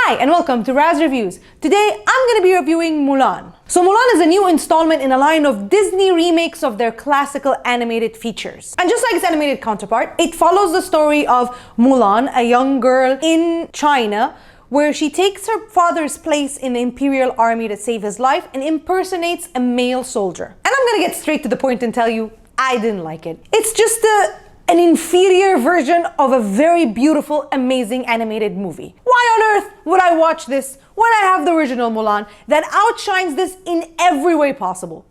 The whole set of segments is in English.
Hi and welcome to Razz Reviews. Today I'm going to be reviewing Mulan. So Mulan is a new installment in a line of Disney remakes of their classical animated features. And just like its animated counterpart, it follows the story of Mulan, a young girl in China, where she takes her father's place in the Imperial Army to save his life and impersonates a male soldier. And I'm going to get straight to the point and tell you, I didn't like it. It's just an inferior version of a very beautiful, amazing animated movie. Why on earth would I watch this when I have the original Mulan that outshines this in every way possible?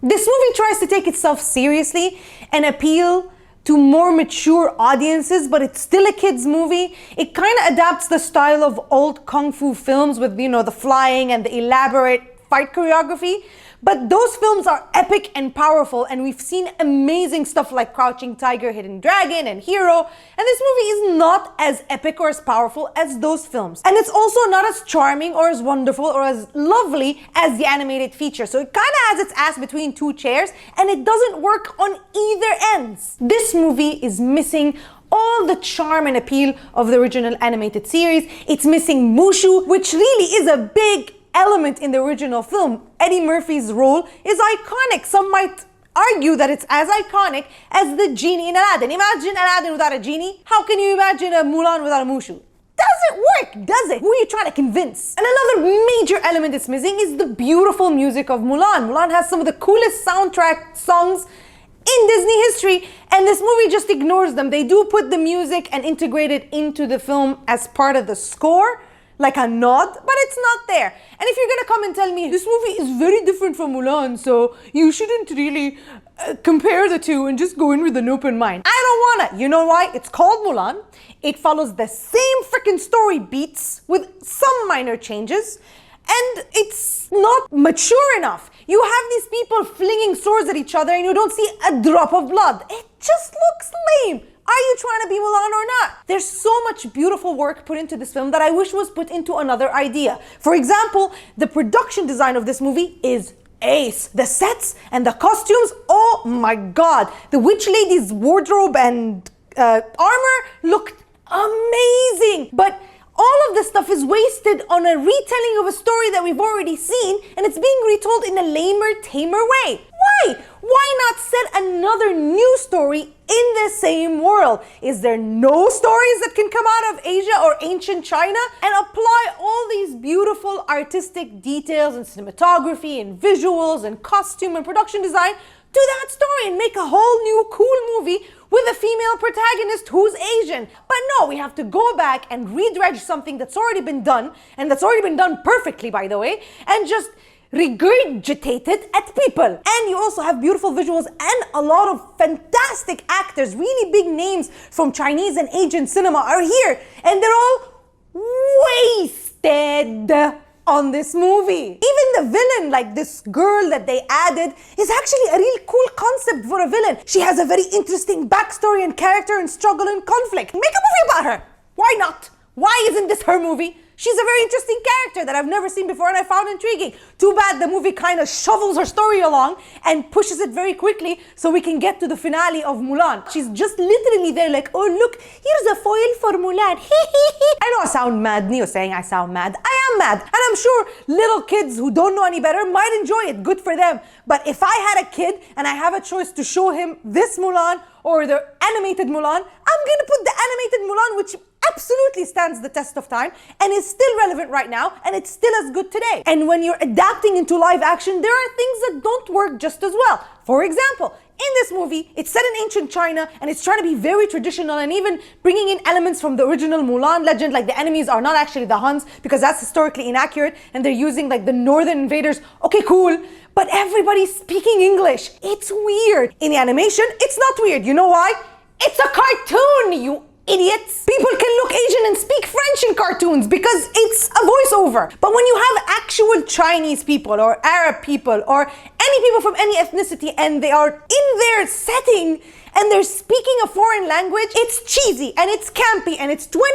This movie tries to take itself seriously and appeal to more mature audiences, but it's still a kid's movie. It kind of adapts the style of old kung fu films with, the flying and the elaborate fight choreography. But those films are epic and powerful, and we've seen amazing stuff like Crouching Tiger, Hidden Dragon, and Hero. And this movie is not as epic or as powerful as those films. And it's also not as charming or as wonderful or as lovely as the animated feature. So it kind of has its ass between two chairs, and it doesn't work on either ends. This movie is missing all the charm and appeal of the original animated series. It's missing Mushu, which really is a big element in the original film. Eddie Murphy's role is iconic. Some might argue that it's as iconic as the genie in Aladdin. Imagine Aladdin without a genie. How can you imagine a Mulan without a Mushu? Doesn't work, does it? Who are you trying to convince? And another major element it's missing is the beautiful music of Mulan. Mulan has some of the coolest soundtrack songs in Disney history, and this movie just ignores them. They do put the music and integrate it into the film as part of the score, like a nod, but it's not there. And if you're gonna come and tell me this movie is very different from Mulan, so you shouldn't really compare the two and just go in with an open mind, I don't wanna. You know why? It's called Mulan. It follows the same freaking story beats with some minor changes, and it's not mature enough. You have these people flinging swords at each other and you don't see a drop of blood. It just looks lame. Are you trying to be Mulan or not? There's so much beautiful work put into this film that I wish was put into another idea. For example, the production design of this movie is ace. The sets and the costumes, oh my god. The witch lady's wardrobe and armor looked amazing. But all of this stuff is wasted on a retelling of a story that we've already seen, and it's being retold in a lamer, tamer way. Why? Why not set another new story in the same world? Is there no stories that can come out of Asia or ancient China and apply all these beautiful artistic details and cinematography and visuals and costume and production design to that story and make a whole new cool movie with a female protagonist who's Asian? But no, we have to go back and redredge something that's already been done, and that's already been done perfectly, by the way, and just regurgitate it at people. And you also have beautiful visuals and a lot of fantastic actors. Really big names from Chinese and Asian cinema are here, and they're all wasted on this movie. Even the villain, like this girl that they added, is actually a real cool concept for a villain. She has a very interesting backstory and character and struggle and conflict. Make a movie about her. Why not? Why isn't this her movie? She's a very interesting character that I've never seen before and I found intriguing. Too bad the movie kind of shovels her story along and pushes it very quickly so we can get to the finale of Mulan. She's just literally there like, oh look, here's a foil for Mulan. I know I sound mad. Neo's saying I sound mad. I am mad. And I'm sure little kids who don't know any better might enjoy it. Good for them. But if I had a kid and I have a choice to show him this Mulan or the animated Mulan, I'm gonna put the animated Mulan, which absolutely stands the test of time and is still relevant right now, and it's still as good today. And when you're adapting into live action, there are things that don't work just as well. For example, in this movie, it's set in ancient China and it's trying to be very traditional and even bringing in elements from the original Mulan legend, like the enemies are not actually the Huns because that's historically inaccurate and they're using like the northern invaders. Okay, cool. But everybody's speaking English. It's weird. In the animation, it's not weird. You know why? It's a cartoon, you idiots. People can look Asian and speak French in cartoons because it's a voiceover. But when you have actual Chinese people or Arab people or any people from any ethnicity and they are in their setting and they're speaking a foreign language, it's cheesy and it's campy and it's 20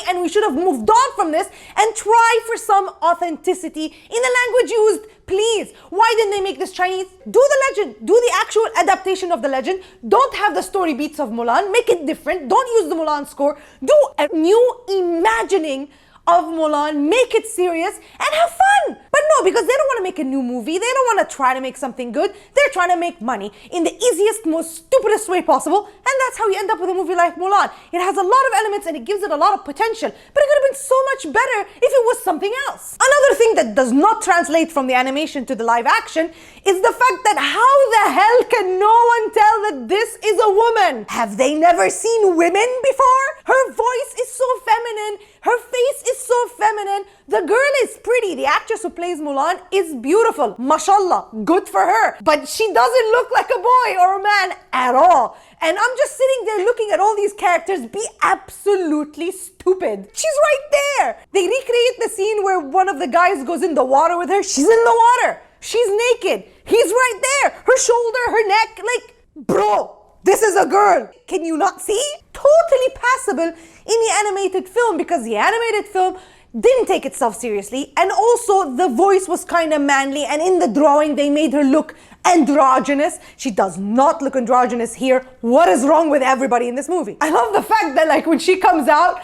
and we should have moved on from this and try for some authenticity in the language used. Please, why didn't they make this Chinese? Do the legend, do the actual adaptation of the legend. Don't have the story beats of Mulan, make it different. Don't use the Mulan score. Do a new imagining of Mulan, make it serious, and have fun. But no, because they don't want to make a new movie. They don't want to try to make something good. They're trying to make money in the easiest, most stupidest way possible. And that's how you end up with a movie like Mulan. It has a lot of elements and it gives it a lot of potential. But it could have been so much better if it was something else. Another thing that does not translate from the animation to the live action is the fact that how the hell can no one tell that this is a woman? Have they never seen women before? Her voice is so feminine. Her face is so feminine. The girl is pretty. The actress who plays Mulan is beautiful. Mashallah, good for her. But she doesn't look like a boy or a man at all. And I'm just sitting there looking at all these characters be absolutely stupid. She's right there. They recreate the scene where one of the guys goes in the water with her. She's in the water. She's naked. He's right there. Her shoulder, her neck, like, bro. This is a girl. Can you not see? Totally passable in the animated film because the animated film didn't take itself seriously, and also the voice was kind of manly, and in the drawing they made her look androgynous. She does not look androgynous here. What is wrong with everybody in this movie? I love the fact that like when she comes out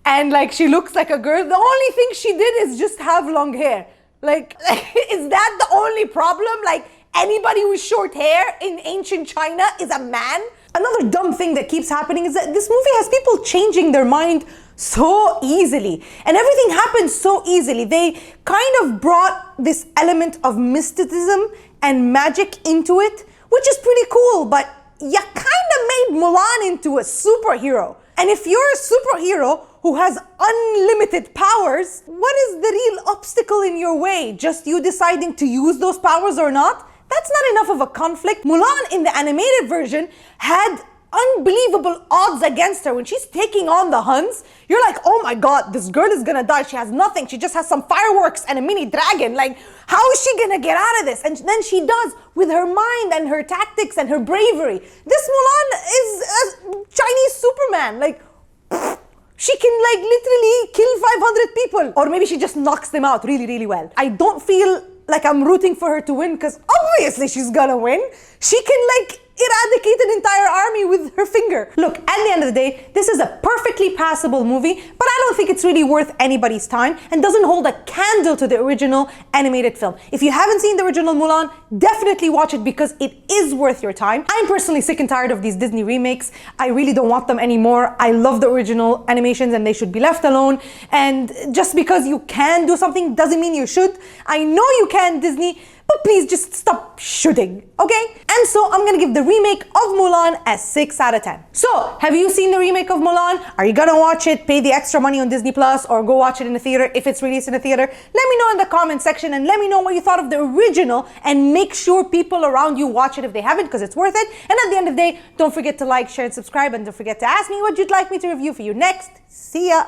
and like she looks like a girl, the only thing she did is just have long hair. Like is that the only problem? Like anybody with short hair in ancient China is a man? Another dumb thing that keeps happening is that this movie has people changing their mind so easily. And everything happens so easily. They kind of brought this element of mysticism and magic into it, which is pretty cool, but you kind of made Mulan into a superhero. And if you're a superhero who has unlimited powers, what is the real obstacle in your way? Just you deciding to use those powers or not? That's not enough of a conflict. Mulan in the animated version had unbelievable odds against her. When she's taking on the Huns, you're like, oh my god, this girl is gonna die. She has nothing. She just has some fireworks and a mini dragon. Like, how is she gonna get out of this? And then she does with her mind and her tactics and her bravery. This Mulan is a Chinese Superman. Like, she can like literally kill 500 people. Or maybe she just knocks them out really, really well. I don't feel like I'm rooting for her to win because obviously she's gonna win. She can like eradicate an entire army with her finger. Look, at the end of the day, this is a perfectly passable movie, but I don't think it's really worth anybody's time and doesn't hold a candle to the original animated film. If you haven't seen the original Mulan, definitely watch it because it is worth your time. I'm personally sick and tired of these Disney remakes. I really don't want them anymore. I love the original animations and they should be left alone. And just because you can do something doesn't mean you should. I know you can, Disney, but please just stop shooting, okay? And so I'm gonna give the remake of Mulan a 6 out of 10. So, have you seen the remake of Mulan? Are you gonna watch it, pay the extra money on Disney Plus, or go watch it in the theater if it's released in the theater? Let me know in the comment section and let me know what you thought of the original, and make sure people around you watch it if they haven't, because it's worth it. And at the end of the day, don't forget to like, share, and subscribe, and don't forget to ask me what you'd like me to review for you next. See ya!